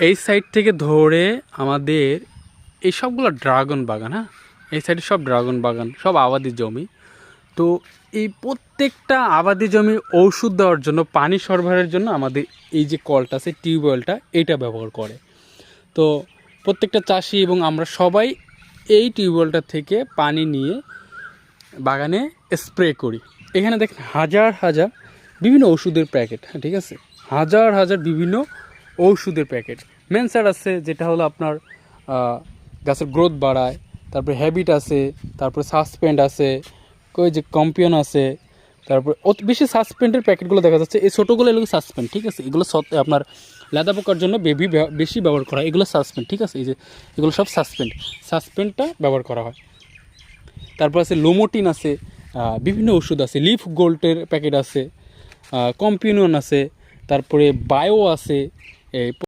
এই সাইড থেকে ধরে আমাদের এই সবগুলো ড্রাগন বাগান, হ্যাঁ, এই সাইডে সব ড্রাগন বাগান, সব আবাদি জমি। তো এই প্রত্যেকটা আবাদি জমি ঔষধ দেওয়ার জন্য, পানি সরবরাহের জন্য আমাদের এই যে কলটা আছে, টিউবওয়েলটা, এইটা ব্যবহার করে। তো প্রত্যেকটা চাষি এবং আমরা সবাই এই টিউবওয়েলটা থেকে পানি নিয়ে বাগানে স্প্রে করি। এখানে দেখেন হাজার হাজার বিভিন্ন ওষুধের প্যাকেট, হ্যাঁ, ঠিক আছে, হাজার হাজার বিভিন্ন ঔষধের প্যাকেট। মেনসার আছে, যেটা হলো আপনার গাছের গ্রোথ বাড়ায়। তারপরে হ্যাবিট আছে, তারপরে সাসপেন্ড আছে, ওই যে কম্পিয়ন আছে। তারপরে বেশি সাসপেন্ডের প্যাকেটগুলো দেখা যাচ্ছে, এই ছোটোগুলো এগুলো সাসপেন্ড, ঠিক আছে। এগুলো আপনার লেদা পোকার জন্য বেশি ব্যবহার করা হয়, এগুলো সাসপেন্ড, ঠিক আছে। এই যে এগুলো সব সাসপেন্ডটা ব্যবহার করা হয়। তারপর আছে লোমোটিন আছে, বিভিন্ন ওষুধ আছে, লিফ গোল্ডের প্যাকেট আছে, কম্পিউনিয়ন আছে, তারপরে বায়ো আছে।